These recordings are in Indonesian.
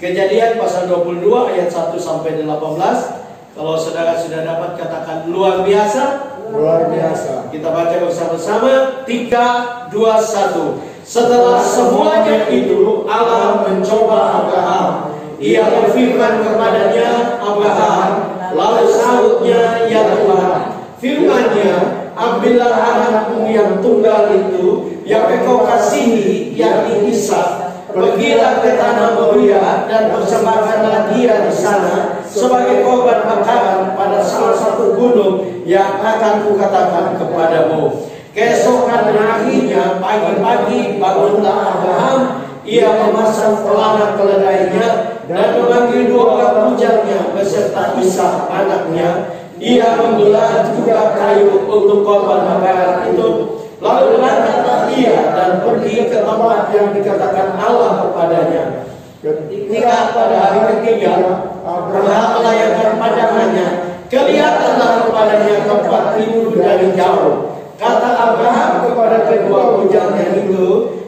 Kejadian pasal 22 ayat 1 sampai 18. Kalau saudara sudah dapat katakan luar biasa. Luar biasa. Kita baca bersama-sama. 3, 2, 1. Setelah semuanya itu Allah mencoba Abraham. Ia berfirman kepadanya, Abraham. Lalu sahutnya, ya Tuhan. Firman-Nya, ambillah anakmu yang tunggal itu, yang engkau kasihi, yakni Ishak. Pergilah ke tanah Moria dan persembahkanlah dia di sana sebagai korban bakaran pada salah satu gunung yang akan kukatakan kepadamu. Keesokan harinya pagi-pagi bangunlah Abraham. Ia memasang pelana keledainya dan memanggil 2 orang bujaknya beserta Ishak anaknya. Ia membelah juga kayu untuk korban bakaran itu. Lalu berangkatlah ia dan pergi ke tempat yang dikatakan Allah kepadanya. Ketika pada hari ketiga Abraham melayangkan pandangannya, kelihatanlah kepadanya tempat itu dari jauh. Kata Abraham kepada kedua bujaknya itu,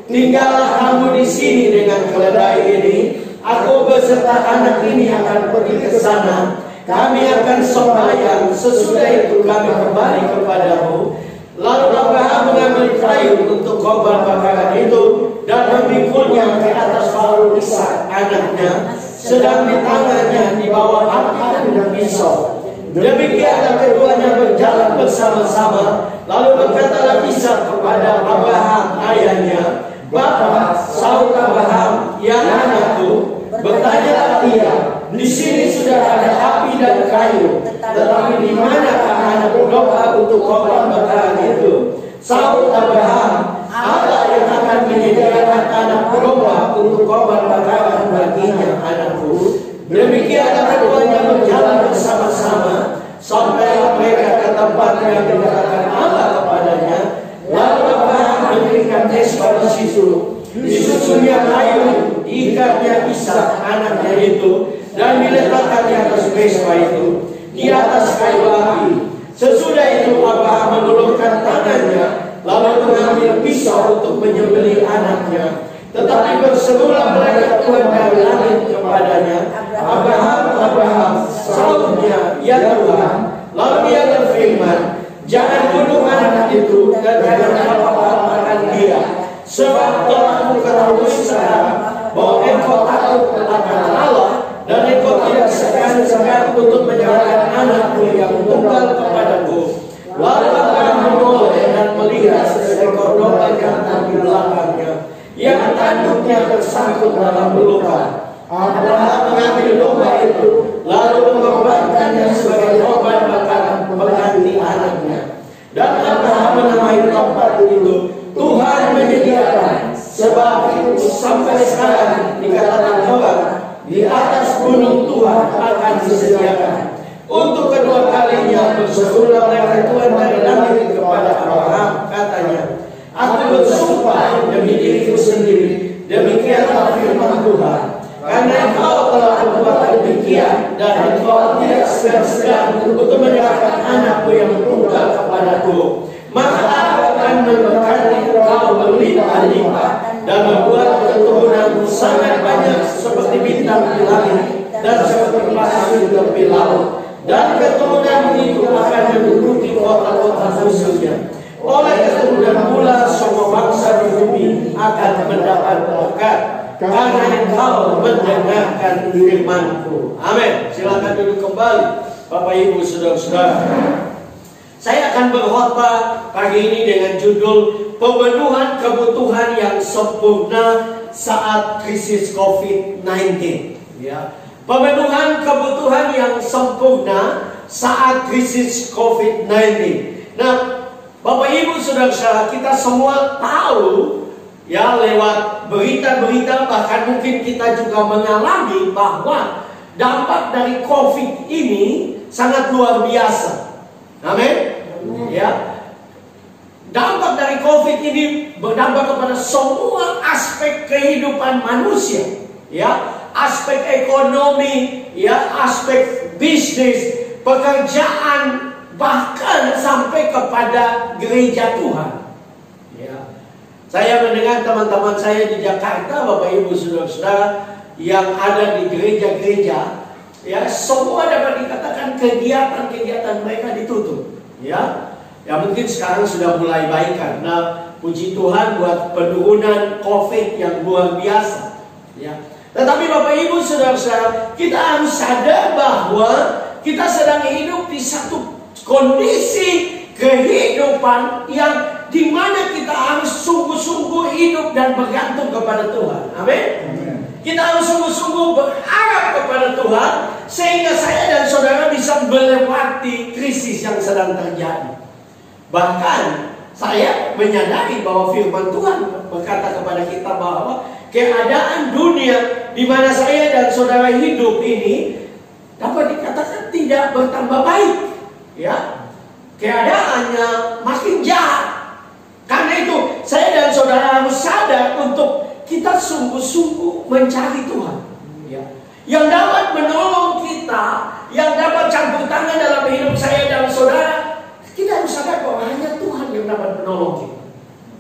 tinggallah kamu di sini dengan keledai ini. Aku beserta anak ini akan pergi ke sana. Kami akan sembahyang, sesudah itu kami kembali kepadamu. Lalu Abraham mengambil kayu untuk korban bakaran itu dan memikulnya ke atas bahu Ishak anaknya, sedang di tangannya di bawah api dan pisau. Demikianlah keduanya berjalan bersama-sama. Lalu berkatalah Ishak kepada Abraham ayahnya, Bapa. Sahut Abraham, ya anakku. Bertanyalah ia, di sini sudah ada api dan kayu, tetapi di manakah anak domba untuk korban bakaran itu? Sahut Abraham, Allah yang akan menyediakan anak domba untuk korban bakaran baginya, anakku. Demikianlah keduanya berjalan bersama-sama sampai mereka ke tempat yang dikatakan Allah kepadanya. Lalu Abraham mendirikan mesbah di situ. Disusunnya kayu, diikatnya Ishak anaknya itu, dan diletakkan di atas mesbah itu, di atas kayu api. Sesudah itu Abraham menulurkan tangannya, lalu mengambil pisau untuk menyembelih anaknya. Tetapi berserulah malaikat Tuhan dari langit kepadanya, Abraham, Abraham. Sahutnya, ya Tuhan. Lalu dia berfirman, jangan bunuh anak itu dan jangan apa-apakan dia. Sebab telah aku ketahui sekarang bahwa engkau takut akan Allah, dan engkau tidak segan-segan untuk menyerahkan anakmu yang tunggal kepadaku. Lalu Abraham menoleh dan melihat seekor domba jantan di belakangnya, yang tanduknya tersangkut dalam belukan. Abraham mengambil domba itu, lalu mengorbankannya sebagai korban bakaran pengganti anaknya. Dan Abraham menamai tempat itu Tuhan menyediakan. Sebab itu sampai sekarang dikatakan orang, di atas gunung Tuhan akan disediakan. Untuk kedua kalinya berserulah malaikat Tuhan dari langit kepada Abraham, katanya, aku bersumpah demi diriku sendiri, demikianlah firman Tuhan, karena engkau telah berbuat demikian dan engkau tidak segan-segan untuk menyerahkan anakku yang tunggal kepadaku, maka aku akan memberkati engkau berlimpah-limpah dan membuat keturunanmu sangat banyak seperti bintang di langit dan seperti pasir di tepi laut. Dan keturunanmu itu akan menduduki kota-kota musuhnya. Oleh keturunan pula semua bangsa di bumi akan mendapat berkat, karena engkau mendengarkan firman-Ku. Amin. Silakan duduk kembali, Bapak Ibu Saudara-saudara. Saya akan berkhotbah pagi ini dengan judul pemenuhan kebutuhan yang sempurna saat krisis COVID-19. Ya. Pemenuhan kebutuhan yang sempurna saat krisis COVID-19. Nah, Bapak Ibu Saudara-saudara, kita semua tahu ya lewat berita-berita, bahkan mungkin kita juga mengalami bahwa dampak dari COVID ini sangat luar biasa. Amin. Ya. Dampak dari COVID ini berdampak kepada semua aspek kehidupan manusia, ya, aspek ekonomi, ya, aspek bisnis, pekerjaan, bahkan sampai kepada gereja Tuhan. Ya. Saya mendengar teman-teman saya di Jakarta, Bapak Ibu Saudara-saudara, yang ada di gereja-gereja, ya semua dapat dikatakan kegiatan-kegiatan mereka ditutup. Ya mungkin sekarang sudah mulai baik karena puji Tuhan buat penurunan COVID yang luar biasa. Ya. Tetapi Bapak Ibu Saudara-saudara, kita harus sadar bahwa kita sedang hidup di satu kondisi kehidupan yang dimana kita harus sungguh-sungguh hidup dan bergantung kepada Tuhan. Amin. Kita harus sungguh-sungguh berharap kepada Tuhan sehingga saya dan saudara bisa melewati krisis yang sedang terjadi. Bahkan saya menyadari bahwa firman Tuhan berkata kepada kita bahwa keadaan dunia di mana saya dan saudara hidup ini dapat dikatakan tidak bertambah baik. Ya, keadaannya makin jahat. Karena itu saya dan saudara harus sadar untuk kita sungguh-sungguh mencari Tuhan. Ya, yang dapat menolong kita, yang dapat campur tangan dalam hidup saya dan saudara. Kita harus sadar bahwa hanya Tuhan yang dapat menolong kita.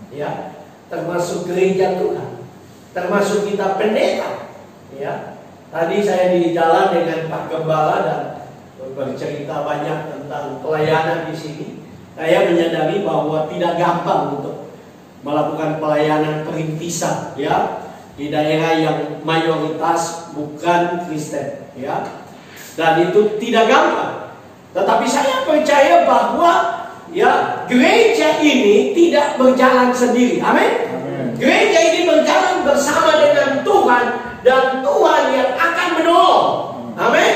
Ya, termasuk gereja Tuhan, termasuk kita pendeta. Ya, tadi saya di jalan dengan Pak Gembala dan bercerita banyak tentang pelayanan di sini. Saya menyadari bahwa tidak gampang untuk melakukan pelayanan perintisan, ya, di daerah yang mayoritas bukan Kristen, ya, dan itu tidak gampang. Tetapi saya percaya bahwa ya gereja ini tidak berjalan sendiri. Amin. Gereja ini berjalan bersama dengan Tuhan dan Tuhan yang akan menolong. Amin.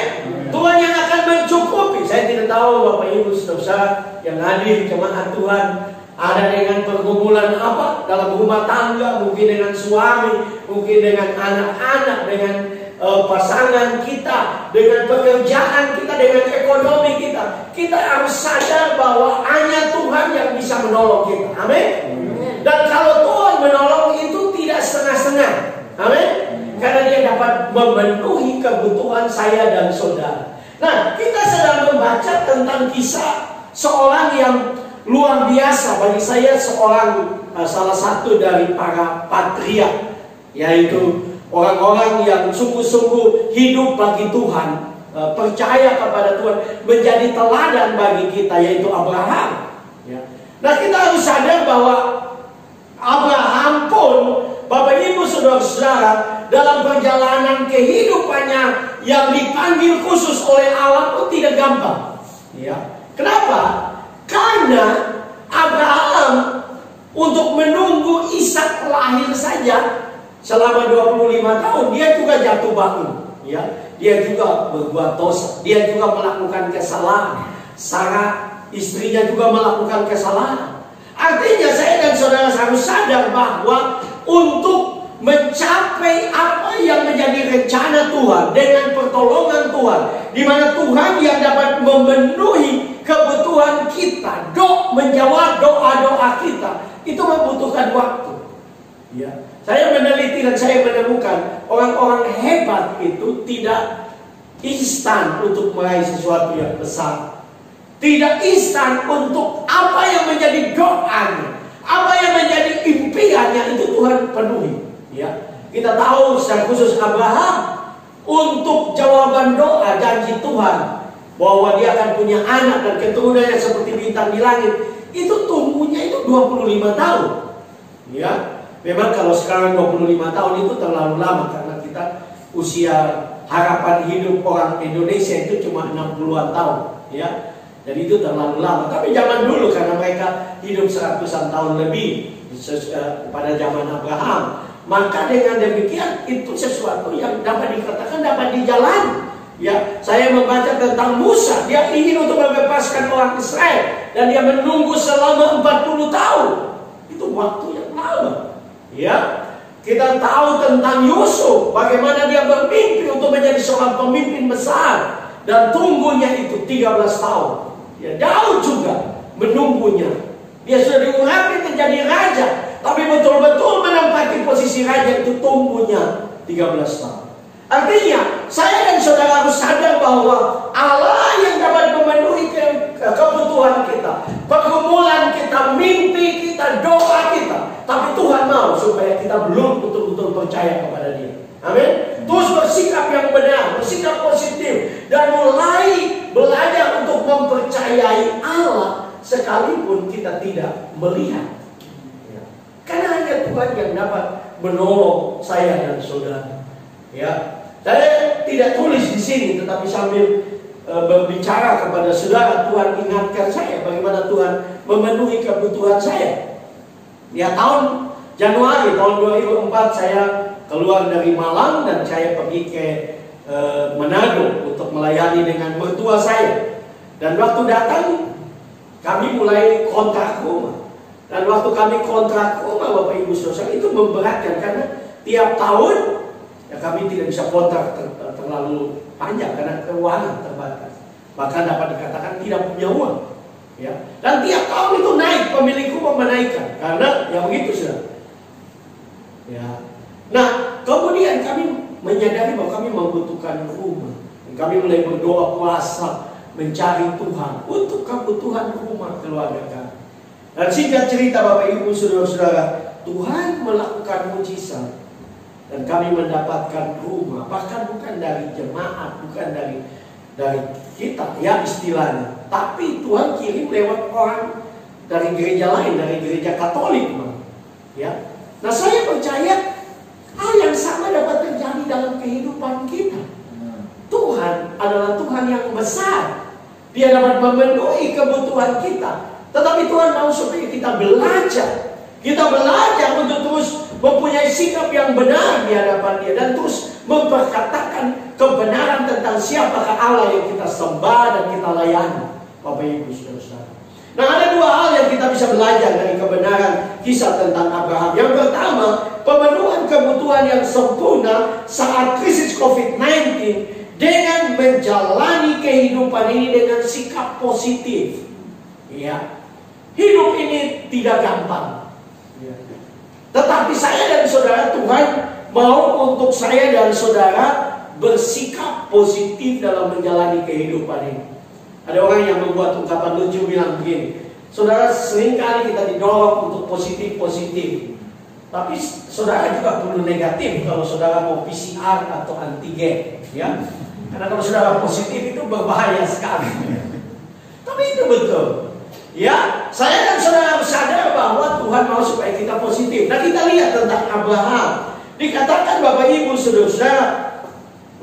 Tuhan yang akan mencukupi. Saya tidak tahu Bapak Ibu Saudara yang hadir jemaat Tuhan ada dengan pergumulan apa dalam rumah tangga, mungkin dengan suami, mungkin dengan anak-anak, dengan pasangan kita, dengan pekerjaan kita, dengan ekonomi kita. Kita harus sadar bahwa hanya Tuhan yang bisa menolong kita. Amin. Dan kalau Tuhan menolong itu tidak setengah-setengah. Amin. Karena dia dapat memenuhi kebutuhan saya dan saudara. Nah, kita sedang membaca tentang kisah seorang yang luar biasa. Bagi saya seorang salah satu dari para patriark, yaitu orang-orang yang sungguh-sungguh hidup bagi Tuhan, percaya kepada Tuhan, menjadi teladan bagi kita, yaitu Abraham. Ya. Nah, kita harus sadar bahwa Abraham pun, Bapak Ibu Saudara-saudara, dalam perjalanan kehidupannya yang dipanggil khusus oleh Allah pun tidak gampang. Ya. Kenapa? Karena Abraham untuk menunggu Ishak lahir saja selama 25 tahun dia juga jatuh bangun, ya. Dia juga berbuat dosa, dia juga melakukan kesalahan. Sarah istrinya juga melakukan kesalahan. Artinya saya dan saudara harus sadar bahwa untuk mencapai apa yang menjadi rencana Tuhan dengan pertolongan Tuhan, di mana Tuhan yang dapat memenuhi kebutuhan kita, menjawab doa-doa kita, itu membutuhkan waktu. Ya. Saya meneliti dan saya menemukan orang-orang hebat itu tidak instan untuk meraih sesuatu yang besar. Tidak instan untuk apa yang menjadi doanya, apa yang menjadi impiannya itu Tuhan penuhi. Ya, kita tahu secara khusus Abraham untuk jawaban doa janji Tuhan bahwa dia akan punya anak dan keturunannya seperti bintang di langit, itu tunggunya itu 25 tahun. Ya. Memang kalau sekarang 25 tahun itu terlalu lama karena kita usia harapan hidup orang Indonesia itu cuma 60-an tahun, ya. Jadi itu terlalu lama. Tapi zaman dulu karena mereka hidup 100-an tahun lebih pada zaman Abraham, maka dengan demikian itu sesuatu yang dapat dikatakan dapat dijalani. Ya, saya membaca tentang Musa, dia ingin untuk membebaskan orang Israel dan dia menunggu selama 40 tahun. Itu waktu yang lama. Ya, kita tahu tentang Yusuf, bagaimana dia bermimpi untuk menjadi seorang pemimpin besar dan tunggunya itu 13 tahun. Ya, jauh juga menunggunya. Dia sudah diurapi menjadi raja, tapi betul-betul menempati posisi raja itu tunggunya 13 tahun. Artinya, saya dan saudara harus sadar bahwa Allah yang dapat memenuhi kebutuhan kita, pergumulan kita, mimpi kita, doa kita. Tapi Tuhan mau supaya kita belum betul-betul percaya kepada Dia. Amin. Terus bersikap yang benar, bersikap positif, dan mulai belajar untuk mempercayai Allah sekalipun kita tidak melihat. Karena hanya Tuhan yang dapat menolong saya dan saudara. Ya, saya tidak tulis di sini, tetapi sambil berbicara kepada saudara, Tuhan ingatkan saya bagaimana Tuhan memenuhi kebutuhan saya. Ya, tahun Januari tahun 2004 saya keluar dari Malang dan saya pergi ke Manado untuk melayani dengan mertua saya. Dan waktu datang kami mulai kontrak rumah. Dan waktu kami kontrak rumah, Bapak Ibu Saudara, itu memberatkan karena tiap tahun ya kami tidak bisa kontrak terlalu panjang karena keuangan terbatas. Bahkan dapat dikatakan tidak punya uang. Ya. Dan tiap tahun itu naik, pemilik rumah menaikkan karena ya begitu sudah. Ya. Nah, kemudian kami menyadari bahwa kami membutuhkan rumah. Dan kami mulai berdoa puasa mencari Tuhan untuk kebutuhan rumah keluarga kami. Dan singkat cerita Bapak Ibu Saudara-saudara, Tuhan melakukan mujizat dan kami mendapatkan rumah, bahkan bukan dari jemaat, bukan dari kita ya istilahnya, tapi Tuhan kirim lewat orang dari gereja lain, dari gereja Katolik, ya. Nah, saya percaya hal yang sama dapat terjadi dalam kehidupan kita. Tuhan adalah Tuhan yang besar. Dia dapat memenuhi kebutuhan kita. Tetapi Tuhan mau supaya kita belajar. Kita belajar untuk terus mempunyai sikap yang benar di hadapan Dia. Dan terus memperkatakan kebenaran tentang siapakah Allah yang kita sembah dan kita layani. Bapak Ibu Saudara. Nah, ada dua hal yang kita bisa belajar dari kebenaran kisah tentang Abraham. Yang pertama, pemenuhan kebutuhan yang sempurna saat krisis COVID-19 dengan menjalani kehidupan ini dengan sikap positif. Ya, hidup ini tidak gampang. Ya. Tetapi saya dan saudara, Tuhan mau untuk saya dan saudara bersikap positif dalam menjalani kehidupan ini. Ada orang yang membuat ungkapan lucu bilang begini, saudara, seringkali kita didorong untuk positif-positif. Tapi saudara juga perlu negatif kalau saudara mau PCR atau antigen, ya. Karena kalau saudara positif itu berbahaya sekali. Tapi itu betul. Ya, saya dan saudara sadar bahwa Tuhan mau supaya kita positif. Nah, kita lihat tentang Abraham. Dikatakan Bapak Ibu Saudara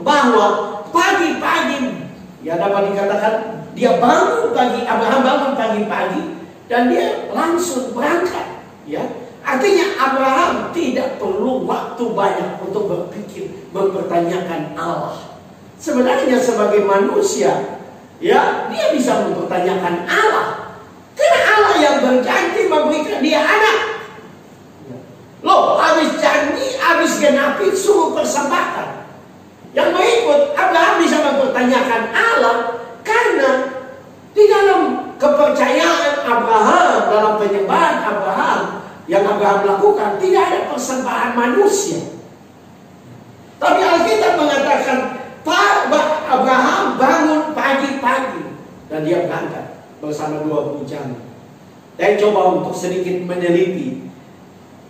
bahwa pagi-pagi, ya dapat dikatakan dia bangun pagi, Abraham bangun pagi-pagi dan dia langsung berangkat. Ya, artinya Abraham tidak perlu waktu banyak untuk berpikir, mempertanyakan Allah. Sebenarnya sebagai manusia, ya dia bisa mempertanyakan Allah. Karena Allah yang berjanji memberikan dia anak. Loh, habis janji, habis genapi, suruh persembahkan. Yang berikut, Abraham bisa mempertanyakan Allah karena di dalam kepercayaan Abraham, dalam penyembahan Abraham yang Abraham lakukan, tidak ada persembahan manusia. Tapi Alkitab mengatakan Abraham bangun pagi-pagi dan dia berangkat bersama dua bujangnya. Saya coba untuk sedikit meneliti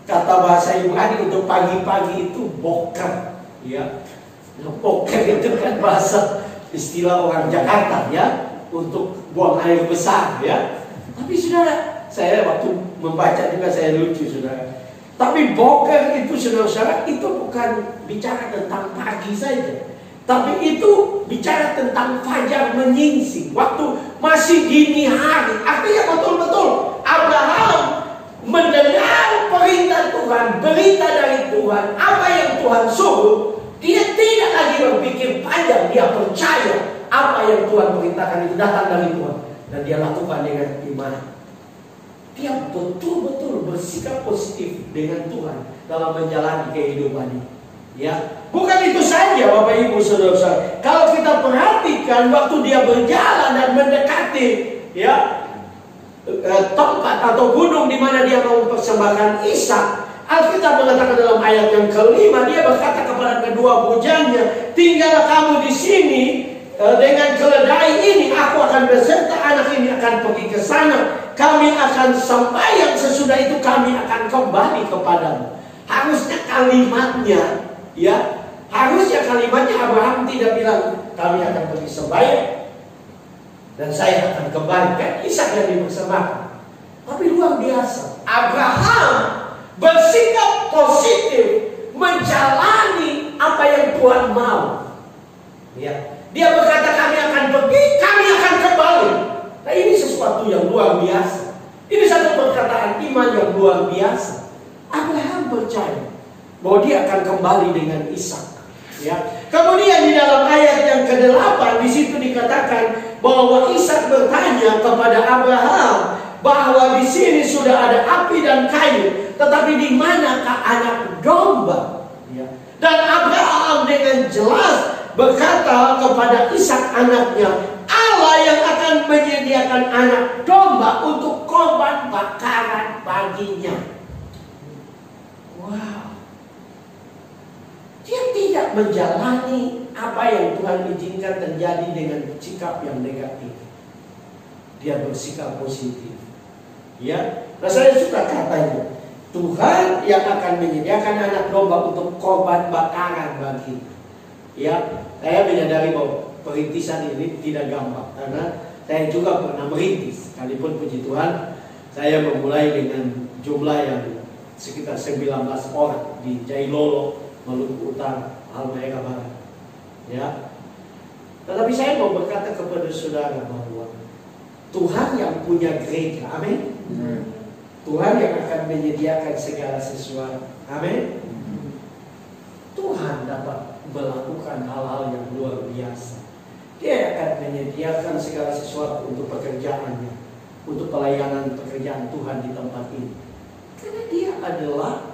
kata bahasa Ibrani untuk pagi-pagi itu boker, ya. Boker itu kan bahasa istilah orang Jakarta, ya, untuk buang air besar, ya. Tapi saudara, saya waktu membaca juga saya lucu, saudara. Tapi boker itu, saudara-saudara, itu bukan bicara tentang pagi saja, tapi itu bicara tentang fajar menyingsing, waktu masih dini hari. Artinya betul-betul Abraham mendengar perintah Tuhan, berita dari Tuhan, apa yang Tuhan suruh. Dia tidak lagi berpikir panjang, dia percaya apa yang Tuhan perintahkan itu datang dari Tuhan, dan dia lakukan dengan iman. Dia betul-betul bersikap positif dengan Tuhan dalam menjalani kehidupan ini. Ya, bukan itu saja Bapak Ibu Saudara-saudara. Kalau kita perhatikan waktu dia berjalan dan mendekati, ya, tempat atau gunung di mana dia mau mempersembahkan Ishak, Alkitab mengatakan dalam ayat yang kelima, dia berkata kepada kedua bujangnya, tinggallah kamu di sini dengan keledai ini, aku akan beserta anak ini akan pergi ke sana, kami akan sembahyang, sesudah itu kami akan kembali kepadamu. Harusnya kalimatnya, ya, Harusnya kalimatnya Abraham tidak bilang kami akan pergi sembahyang dan saya akan kembali, kan Ishak yang dipersembahkan. Tapi luar biasa, Abraham bersikap positif menjalani apa yang Tuhan mau. Ya, dia berkata kami akan pergi, kami akan kembali. Nah, ini sesuatu yang luar biasa. Ini satu perkataan iman yang luar biasa. Abraham percaya bahwa dia akan kembali dengan Ishak. Ya. Kemudian di dalam ayat yang ke-8 di situ dikatakan bahwa Ishak bertanya kepada Abraham bahwa di sini sudah ada api dan kayu, tetapi di manakah anak domba? Ya. Dan Abraham dengan jelas berkata kepada Ishak anaknya, Allah yang akan menyediakan anak domba untuk korban bakaran baginya. Wow. Dia tidak menjalani apa yang Tuhan izinkan terjadi dengan sikap yang negatif. Dia bersikap positif. Ya, nah saya suka katanya, Tuhan yang akan menyediakan anak domba untuk korban bakaran bagi. Ya, saya menyadari bahwa perintisan ini tidak gampang karena saya juga pernah merintis. Sekalipun puji Tuhan, saya memulai dengan jumlah yang sekitar 19 orang di Jailolo, Maluku Utara, Halmahera Barat. Ya. Tetapi saya mau berkata kepada saudara bahwa Tuhan yang punya gereja, amin. Tuhan yang akan menyediakan segala sesuatu, amin. Tuhan dapat melakukan hal-hal yang luar biasa. Dia akan menyediakan segala sesuatu untuk pekerjaannya, untuk pelayanan pekerjaan Tuhan di tempat ini. Karena dia adalah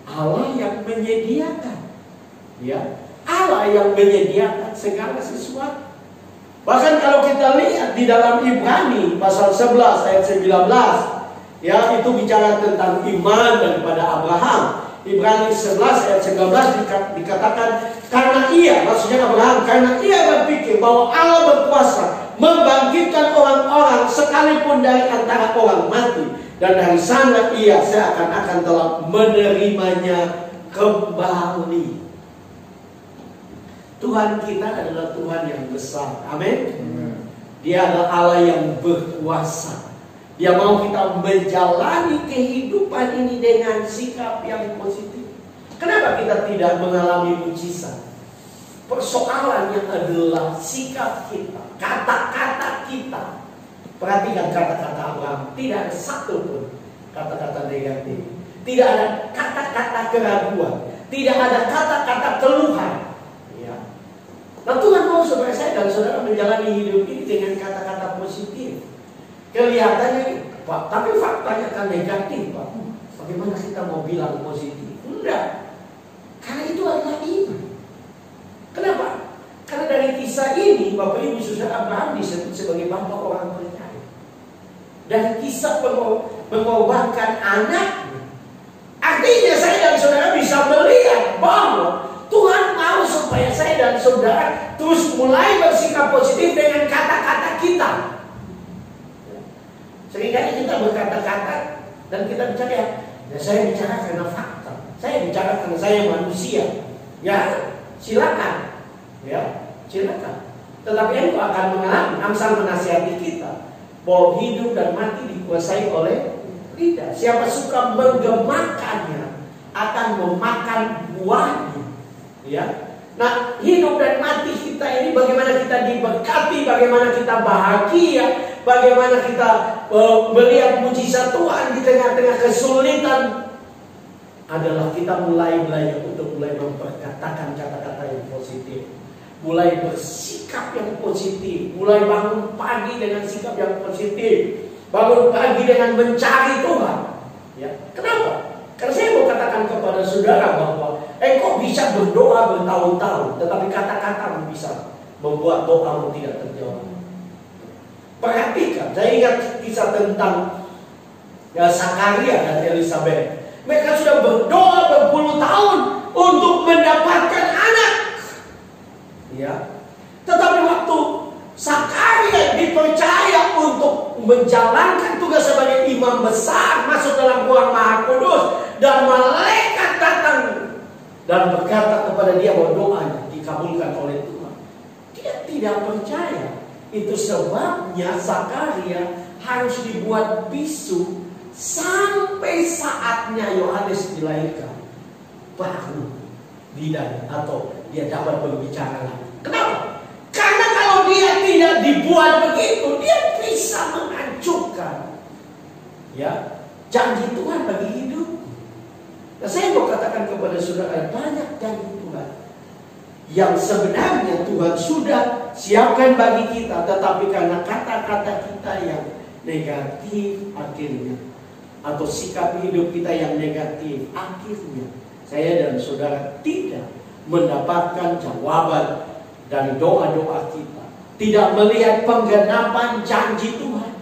Allah yang menyediakan. Ya, Allah yang menyediakan segala sesuatu. Bahkan kalau kita lihat di dalam Ibrani pasal 11 ayat 19, ya, itu bicara tentang iman daripada Abraham. Ibrani 11 ayat 19 dikatakan karena ia, maksudnya Abraham, karena ia berpikir bahwa Allah berkuasa membangkitkan orang-orang sekalipun dari antara orang mati. Dan dari sana ia seakan-akan telah menerimanya kembali. Tuhan kita adalah Tuhan yang besar. Amin. Dia adalah Allah yang berkuasa. Dia mau kita menjalani kehidupan ini dengan sikap yang positif. Kenapa kita tidak mengalami mujizat? Persoalannya adalah sikap kita, kata-kata kita. Perhatikan kata-kata Abraham, tidak ada satu pun kata-kata negatif, tidak ada kata-kata keraguan, tidak ada kata-kata keluhan. Ya. Nah, Tuhan mau supaya saya dan saudara menjalani hidup ini dengan kata-kata positif. Kelihatannya, Pak, tapi faktanya kan negatif, Pak. Bagaimana kita mau bilang positif? Enggak, karena itu adalah iman. Kenapa? Karena dari kisah ini, Bapak Ibu Saudara, Abraham disebut sebagai bapa orang percaya. Dan kisah mengorbankan anak, artinya saya dan saudara bisa melihat bahwa Tuhan mau supaya saya dan saudara terus mulai bersikap positif dengan kata-kata kita. Seringkali kita berkata-kata dan kita bicara, ya saya bicara karena fakta, saya bicara karena saya manusia. Ya, silakan. Ya, silakan. Tetapi itu akan mengalami, Amsal menasihati kita bahwa hidup dan mati dikuasai oleh lidah. Siapa suka menggemakannya akan memakan buahnya. Ya. Nah, hidup dan mati kita ini, bagaimana kita diberkati, bagaimana kita bahagia, bagaimana kita melihat mujizat Tuhan di tengah-tengah kesulitan, adalah kita mulai belajar untuk mulai memperkatakan kata-kata yang positif. Mulai bersikap yang positif, mulai bangun pagi dengan sikap yang positif, bangun pagi dengan mencari Tuhan. Ya, kenapa? Karena saya mau katakan kepada saudara bahwa kok bisa berdoa bertahun-tahun, tetapi kata-katamu bisa membuat doamu tidak terjawab. Perhatikan, saya ingat kisah tentang Zakaria dan Elizabeth. Mereka sudah berdoa berpuluh tahun untuk mendapatkan anak. Ya, tetapi waktu Zakaria dipercaya untuk menjalankan tugas sebagai imam besar, masuk dalam ruang Maha Kudus, dan malaikat datang dan berkata kepada kepada dia bahwa doanya dikabulkan oleh Tuhan. Dia tidak percaya. Itu sebabnya Zakaria harus dibuat bisu sampai saatnya Yohanes dilahirkan, baru dia atau dia dapat berbicara lagi. Kenapa? Karena kalau dia tidak dibuat begitu, dia bisa menghancurkan janji Tuhan bagi hidup. Nah, saya mau katakan kepada saudara, banyak janji Tuhan yang sebenarnya Tuhan sudah siapkan bagi kita, tetapi karena kata-kata kita yang negatif akhirnya, atau sikap hidup kita yang negatif, akhirnya saya dan saudara tidak mendapatkan jawaban dari doa-doa kita, tidak melihat penggenapan janji Tuhan.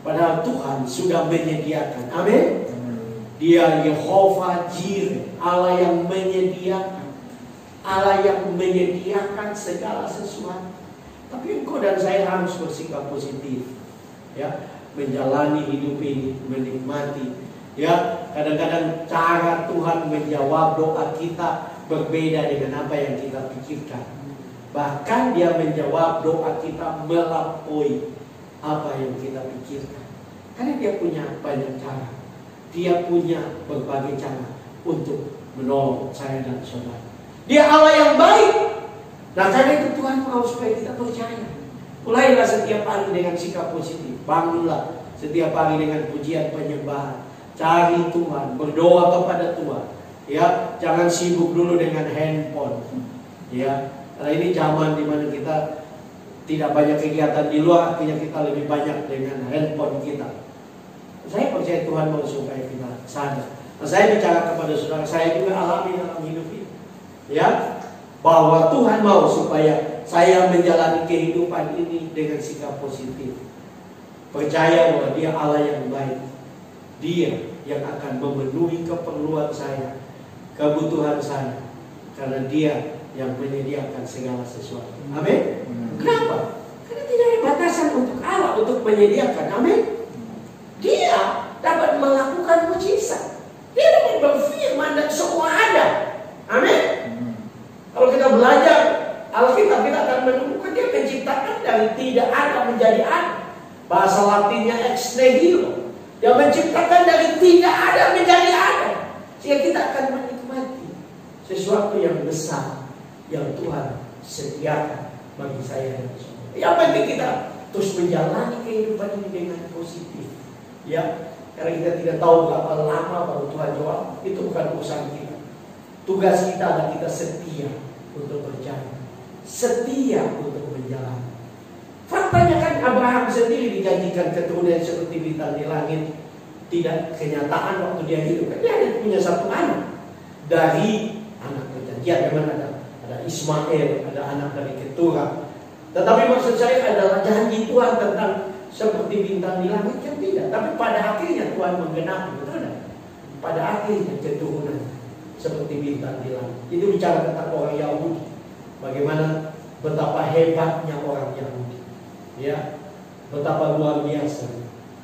Padahal Tuhan sudah menyediakan. Amin. Dia Yehova Jireh, Allah yang menyediakan, Allah yang menyediakan segala sesuatu. Tapi engkau dan saya harus bersikap positif, menjalani hidup ini, menikmati. Kadang-kadang cara Tuhan menjawab doa kita berbeda dengan apa yang kita pikirkan. Bahkan dia menjawab doa kita melampaui apa yang kita pikirkan. Karena dia punya banyak cara. Dia punya berbagai cara untuk menolong saya dan saudara. Dia Allah yang baik. Nah, karena itu Tuhan mau supaya kita percaya. Mulailah setiap hari dengan sikap positif. Bangunlah setiap hari dengan pujian penyembahan. Cari Tuhan, berdoa kepada Tuhan. Jangan sibuk dulu dengan handphone. Karena ini zaman dimana kita tidak banyak kegiatan di luar, artinya kita lebih banyak dengan handphone kita. Saya percaya Tuhan mau supaya kita sadar. Nah, saya bicara kepada saudara, saya juga alami dalam hidup ini, bahwa Tuhan mau supaya saya menjalani kehidupan ini dengan sikap positif. Percaya bahwa Dia Allah yang baik. Dia yang akan memenuhi keperluan saya, kebutuhan saya, karena Dia yang menyediakan segala sesuatu. Amin. Kenapa? Karena tidak ada batasan untuk Allah untuk menyediakan. Amin. Dia dapat melakukan mujizat. Dia dapat berfirman dan semua ada. Amin. Kalau kita belajar Alkitab, kita akan menemukan Dia menciptakan dari tidak ada menjadi ada. Bahasa Latinnya ex nihilo. Dia menciptakan dari tidak ada menjadi ada. Sehingga kita akan menikmati sesuatu yang besar yang Tuhan sediakan bagi saya dan saudara. Yang penting kita terus menjalani kehidupan ini dengan positif. Karena kita tidak tahu berapa lama baru Tuhan jawab. Itu bukan urusan kita. Tugas kita adalah kita setia untuk berjalan, setia untuk menjalani. Faktanya kan Abraham sendiri dijanjikan keturunan seperti bintang di langit. Tidak kenyataan waktu dia hidup. Dia punya satu anak dari anak perjanjian. Memang ada Ismail, ada anak dari keturunan. Tetapi maksud saya adalah janji Tuhan tentang seperti bintang di langit kan tidak. Tapi pada akhirnya Tuhan menggenapi, betul tidak? Pada akhirnya keturunan seperti bintang di langit. Itu bicara tentang orang Yahudi. Bagaimana betapa hebatnya orang Yahudi. Betapa luar biasa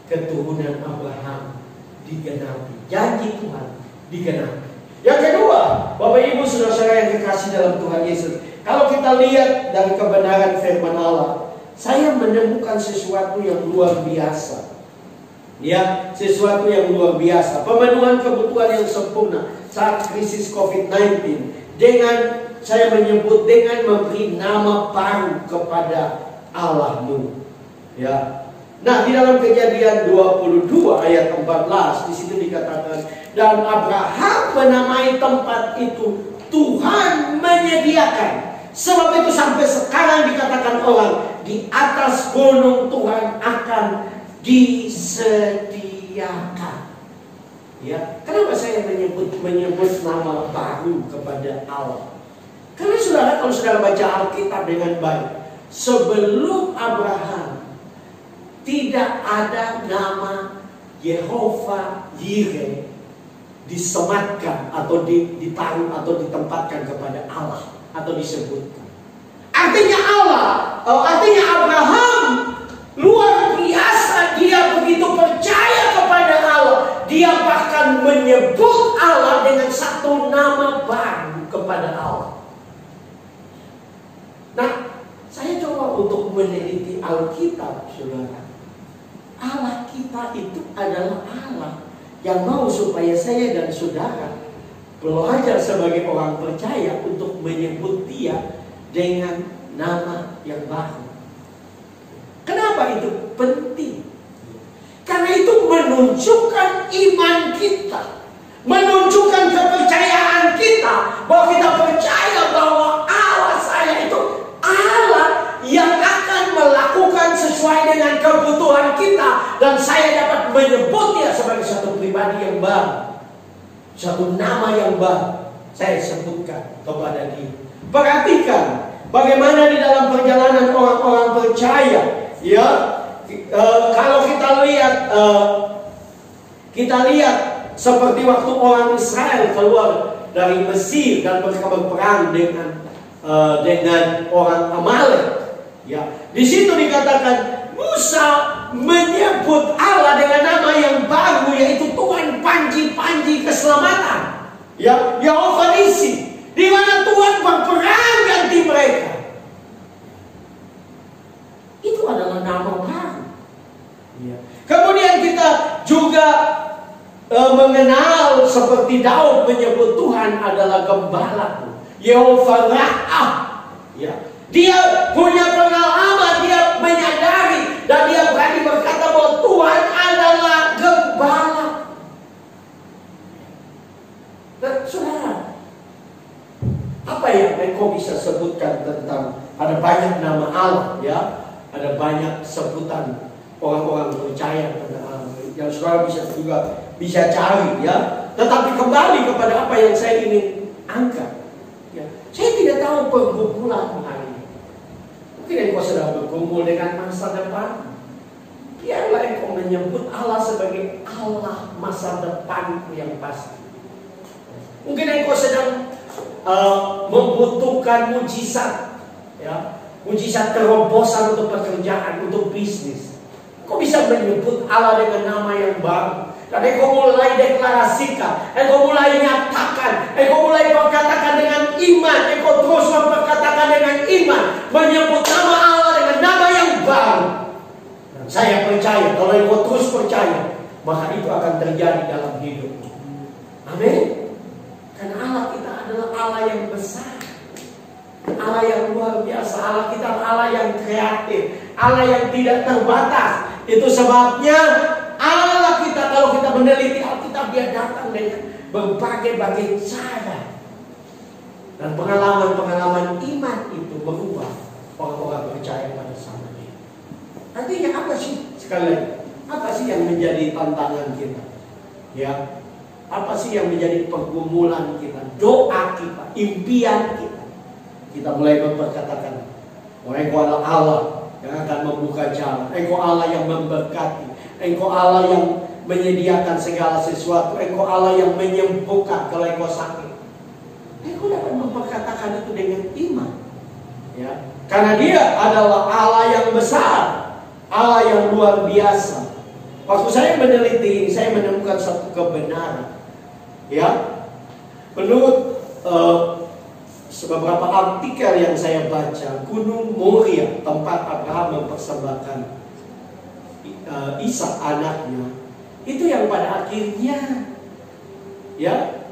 keturunan Abraham digenapi. Janji Tuhan digenapi. Yang kedua, Bapak Ibu saudara-saudara yang kekasih dalam Tuhan Yesus, kalau kita lihat dari kebenaran firman Allah, saya menemukan sesuatu yang luar biasa. Sesuatu yang luar biasa. Pemenuhan kebutuhan yang sempurna saat krisis COVID-19 dengan saya menyebut dengan memberi nama baru kepada Allahmu. Nah, di dalam Kejadian 22 ayat 14 di situ dikatakan, dan Abraham menamai tempat itu Tuhan menyediakan. Sebab itu sampai sekarang dikatakan orang, di atas gunung Tuhan akan disediakan. Kenapa saya menyebut nama baru kepada Allah? Karena saudara, kalau saudara baca Alkitab dengan baik, sebelum Abraham tidak ada nama Yehova Jireh disematkan atau ditaruh atau ditempatkan kepada Allah atau disebutkan. Artinya artinya Abraham luar biasa, dia begitu percaya kepada Allah. Dia bahkan menyebut Allah dengan satu nama baru kepada Allah. coba untuk meneliti Alkitab, saudara, Allah kita itu adalah Allah yang mau supaya saya dan saudara belajar sebagai orang percaya untuk menyebut Dia dengan nama yang baru. Kenapa itu penting? Karena itu menunjukkan iman kita, menunjukkan kepercayaan kita, bahwa kita percaya bahwa Allah saya itu Allah yang akan melakukan sesuai dengan kebutuhan kita, dan saya dapat menyebutnya sebagai satu pribadi yang baru, satu nama yang baru. Saya sebutkan kepada dia. Perhatikan bagaimana di dalam perjalanan orang-orang percaya, ya. Kalau kita lihat seperti waktu orang Israel keluar dari Mesir dan mereka berperang dengan orang Amalek. Ya, di situ dikatakan Musa menyebut Allah dengan nama yang baru, yaitu Tuhan panji-panji keselamatan. Ya, Yehova Nisi, di mana Tuhan berperang ganti mereka. Itu adalah nama baru. Ya. Kemudian kita juga mengenal seperti Daud menyebut Tuhan adalah gembalaku, Yehova Ra'ah. Ya. Dia punya pengalaman, dia menyadari dan dia berani berkata bahwa Tuhan adalah gembala. Dan saudara, apa yang engkau bisa sebutkan tentang, ada banyak nama Allah, ya, ada banyak sebutan orang-orang percaya tentang Allah yang saudara bisa cari, ya. Tetapi kembali kepada apa yang saya ingin angkat, ya. Saya tidak tahu pergumulan hari ini. Mungkin engkau sedang bergumul dengan masa depan. Biarlah engkau menyebut Allah sebagai Allah masa depanku yang pasti. Mungkin engkau sedang membutuhkan mujizat, ya, mujizat terobosan untuk pekerjaan, untuk bisnis. Engkau bisa menyebut Allah dengan nama yang baru. Dan engkau mulai deklarasikan, engkau mulai nyatakan, engkau mulai berkatakan dengan iman, engkau terus berkatakan dengan iman, menyebut nama Allah dengan nama yang baru. Dan saya percaya, kalau engkau terus percaya, maka itu akan terjadi dalam hidupmu. Amin. Karena Allah kita adalah Allah yang besar, Allah yang luar biasa. Allah kita adalah Allah yang kreatif, Allah yang tidak terbatas. Itu sebabnya Allah kita, kalau kita meneliti Alkitab, dia datang dengan berbagai-bagai cara. Dan pengalaman-pengalaman iman itu berubah orang-orang percaya pada zamannya. Artinya apa sih? Sekali lagi, apa sih yang menjadi tantangan kita? Ya, apa sih yang menjadi pergumulan kita, doa kita, impian kita? Kita mulai memperkatakan, oh, engkau adalah Allah yang akan membuka jalan, engkau Allah yang memberkati, engkau Allah yang menyediakan segala sesuatu, engkau Allah yang menyembuhkan kalau engkau sakit. Engkau dapat memperkatakan itu dengan iman, ya, karena dia adalah Allah yang besar, Allah yang luar biasa. Waktu saya meneliti ini, saya menemukan satu kebenaran, ya, menurut beberapa artikel yang saya baca, Gunung Moria, tempat Abraham mempersembahkan Ishak anaknya, itu yang pada akhirnya, ya,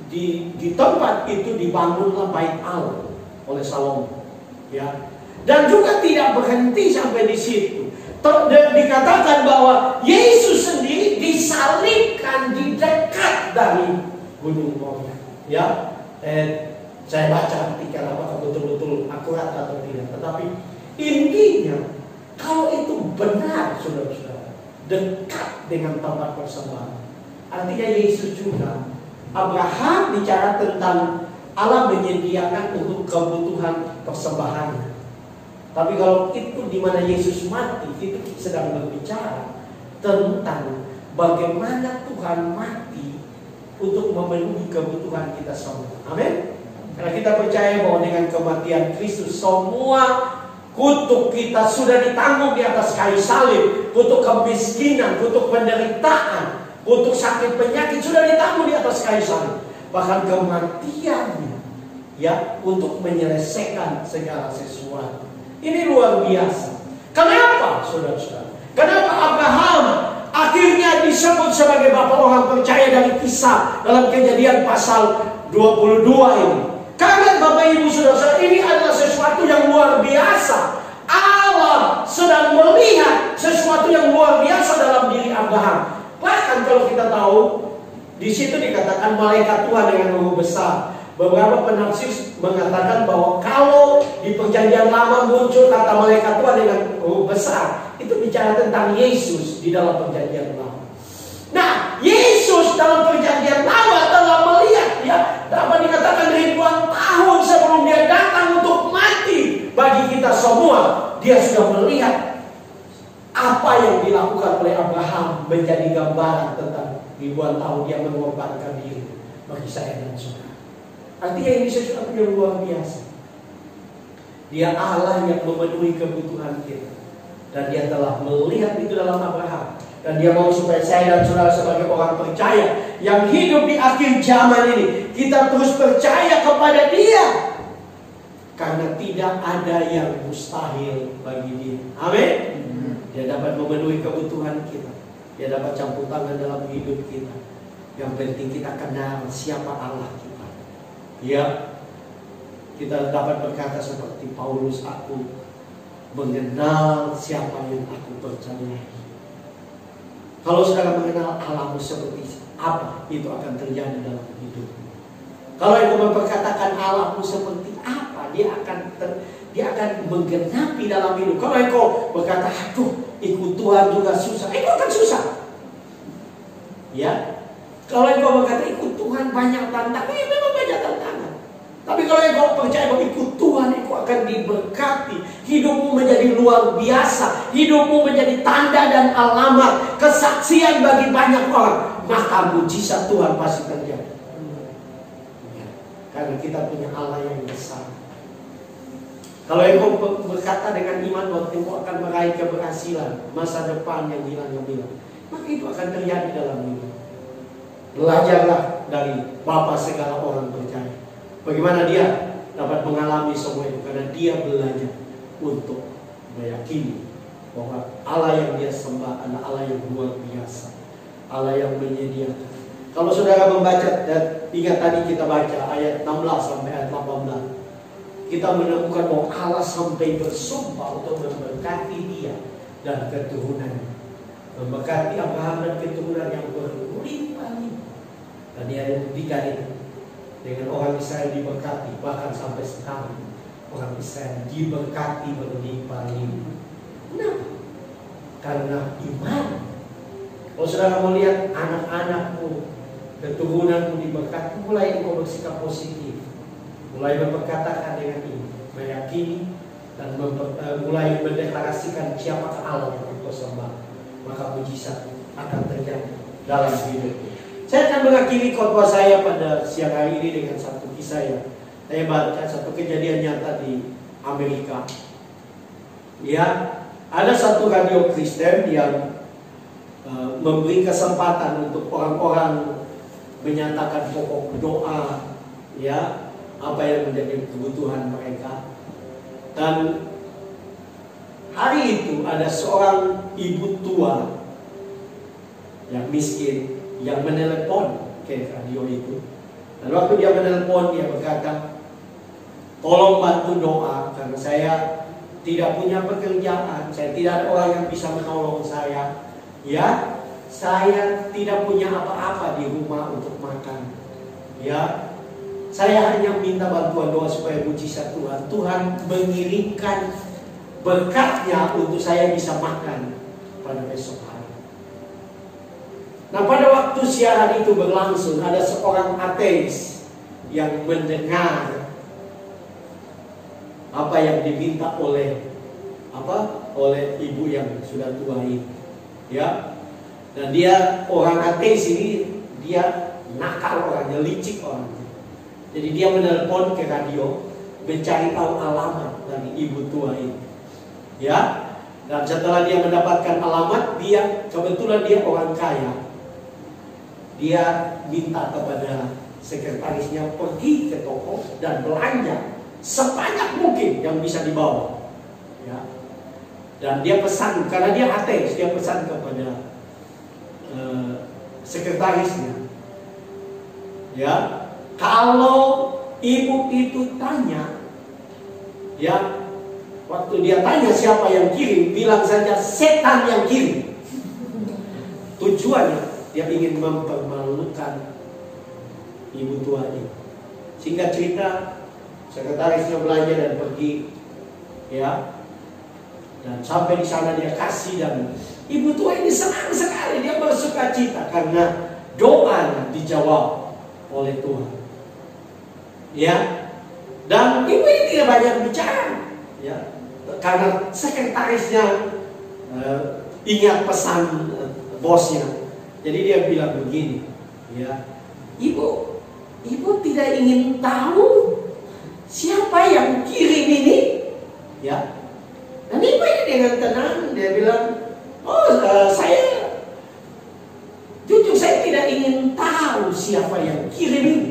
di tempat itu dibangunlah Bait Allah oleh Salomo, ya. Dan juga tidak berhenti sampai di situ. Dan dikatakan bahwa Yesus sendiri disalibkan di dekat dari Gunung Moria, ya. Saya baca artikel apakah betul-betul akurat atau tidak, tetapi intinya kalau itu benar, saudara-saudara, dekat dengan tempat persembahan, artinya Yesus juga. Abraham bicara tentang Allah menyediakan untuk kebutuhan persembahan. Tapi kalau itu di mana Yesus mati, itu sedang berbicara tentang bagaimana Tuhan mati untuk memenuhi kebutuhan kita semua. Amin. Karena kita percaya bahwa dengan kematian Kristus semua kutuk kita sudah ditanggung di atas kayu salib. Kutuk kemiskinan, kutuk penderitaan, kutuk sakit penyakit sudah ditanggung di atas kayu salib. Bahkan kematiannya, ya, untuk menyelesaikan segala sesuatu. Ini luar biasa. Kenapa, saudara-saudara? Kenapa Abraham akhirnya disebut sebagai bapak orang percaya dari kisah dalam Kejadian pasal 22 ini? Karena Bapak Ibu Saudara, ini adalah sesuatu yang luar biasa. Allah sedang melihat sesuatu yang luar biasa dalam diri Abraham. Bahkan kalau kita tahu, di situ dikatakan malaikat Tuhan dengan huruf besar. Beberapa penafsir mengatakan bahwa kalau di Perjanjian Lama muncul kata malaikat Tuhan dengan huruf besar, itu bicara tentang Yesus di dalam Perjanjian Lama. Nah, Yesus dalam Perjanjian Lama telah melihat, ya, dapat dikatakan ribuan tahun sebelum dia datang untuk mati bagi kita semua, dia sudah melihat apa yang dilakukan oleh Abraham menjadi gambaran tentang ribuan tahun dia mengorbankan diri bagi saya dan saudara. Artinya ini sesuatu yang luar biasa. Dia Allah yang memenuhi kebutuhan kita, dan dia telah melihat itu dalam Abraham. Dan dia mau supaya saya dan saudara sebagai orang percaya yang hidup di akhir zaman ini, kita terus percaya kepada dia. Karena tidak ada yang mustahil bagi dia. Amin. Dia dapat memenuhi kebutuhan kita. Dia dapat campur tangan dalam hidup kita. Yang penting kita kenal siapa Allah kita. Ya, kita dapat berkata seperti Paulus, aku mengenal siapa yang aku percayai. Kalau saudara mengenal Allahmu seperti apa, itu akan terjadi dalam hidupmu. Kalau engkau memperkatakan Allahmu seperti apa, dia akan menggenapi dalam hidup. Kalau engkau berkata, aduh, ikut Tuhan juga susah, engkau akan susah. Ya, kalau engkau berkata ikut Tuhan banyak tantangan, ya memang banyak tantangan. Tapi kalau engkau percaya bahwa ikut Tuhan, engkau akan diberkati. Hidupmu menjadi luar biasa. Hidupmu menjadi tanda dan alamat kesaksian bagi banyak orang. Maka mujizat Tuhan pasti terjadi. Ya, karena kita punya Allah yang besar. Kalau engkau berkata dengan iman bahwa engkau akan meraih keberhasilan, masa depan yang hilang-hilang, maka itu akan terjadi dalam hidup. Belajarlah dari Bapa segala orang percaya. Bagaimana dia dapat mengalami semua itu? Karena dia belajar untuk meyakini bahwa Allah yang dia sembah adalah Allah yang luar biasa, Allah yang menyediakan. Kalau saudara membaca, dan ingat tadi kita baca ayat 16 sampai ayat 18, kita menemukan bahwa Allah sampai bersumpah untuk memberkati dia dan keturunannya, memberkati Abraham dan keturunan yang berlimpah-limpah. Dan dia dikatakan dengan orang Israel diberkati, bahkan sampai sekarang orang Israel diberkati berlimpah-limpah. Kenapa? Karena iman. Kalau saudara melihat anak-anakmu, keturunanmu diberkati, mulai engkau bersikap positif, mulai memperkatakan dengan ini, meyakini dan mulai mendeklarasikan siapa Allah yang engkau sembah, maka mujizat akan terjadi dalam hidupmu. Saya akan mengakhiri khotbah saya pada siang hari ini dengan satu kisah yang saya baca, satu kejadian nyata di Amerika. Ya, ada satu radio Kristen yang memberi kesempatan untuk orang-orang menyatakan pokok doa, ya, apa yang menjadi kebutuhan mereka. Dan hari itu ada seorang ibu tua yang miskin yang menelepon ke radio itu. Dan waktu dia menelepon, dia berkata, tolong bantu doa karena saya tidak punya pekerjaan, saya tidak ada orang yang bisa menolong saya. Ya, saya tidak punya apa-apa di rumah untuk makan. Ya, saya hanya minta bantuan doa supaya mujizat Tuhan. Tuhan mengirimkan berkatnya untuk saya bisa makan pada besok hari. Nah, pada waktu siaran itu berlangsung, ada seorang ateis yang mendengar apa yang diminta oleh ibu yang sudah tua ini, ya. Dan dia orang ateis ini, dia nakal orangnya, licik orangnya. Jadi dia menelpon ke radio mencari tahu alamat dari ibu tua ini, ya. Dan setelah dia mendapatkan alamat, dia kebetulan dia orang kaya. Dia minta kepada sekretarisnya pergi ke toko dan belanja sebanyak mungkin yang bisa dibawa. Ya. Dan dia pesan, karena dia ateis, dia pesan kepada sekretarisnya, ya, kalau ibu itu tanya, ya, waktu dia tanya siapa yang kirim, bilang saja setan yang kirim. Tujuannya dia ingin mempermalukan ibu tua ini. Singkat cerita, sekretarisnya belanja dan pergi, ya, dan sampai di sana dia kasih, dan ibu tua ini senang sekali, dia bersuka cita karena doa dijawab oleh Tuhan. Ya, dan ibu ini tidak banyak bicara, ya, karena sekretarisnya ingat pesan bosnya. Jadi dia bilang begini, ya, ibu tidak ingin tahu siapa yang kirim ini, ya. Dan ibu ini dengan tenang dia bilang, saya jujur saya tidak ingin tahu siapa yang kirim ini,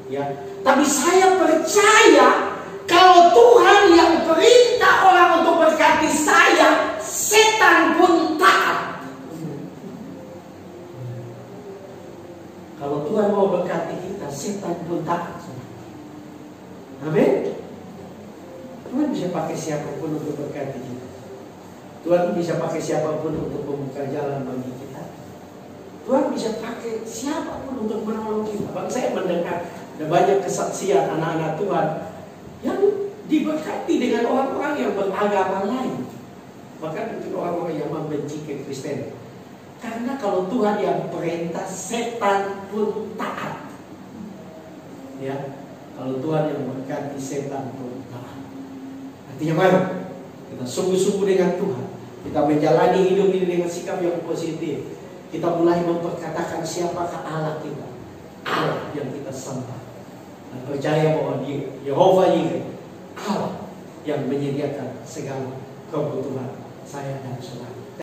ya. Tapi saya percaya kalau Tuhan yang perintah orang untuk berkati saya, setan pun taat. Kalau Tuhan mau berkati kita, setan pun taat. Amin. Tuhan bisa pakai siapapun untuk berkati kita. Tuhan bisa pakai siapapun untuk membuka jalan bagi kita. Tuhan bisa pakai siapapun untuk menolong kita. Bang, saya mendengar ada banyak kesaksian anak-anak Tuhan yang diberkati dengan orang-orang yang beragama lain, bahkan mungkin orang-orang yang membenci kekristenan. Karena kalau Tuhan yang perintah, setan pun taat. Ya, kalau Tuhan yang berkati, setan pun taat. Artinya mana? Kita sungguh-sungguh dengan Tuhan. Kita menjalani hidup ini dengan sikap yang positif. Kita mulai memperkatakan siapakah Allah kita, Allah yang kita sembah. Dan percaya bahwa Yehova Yireh, Allah yang menyediakan segala kebutuhan saya dan saudara.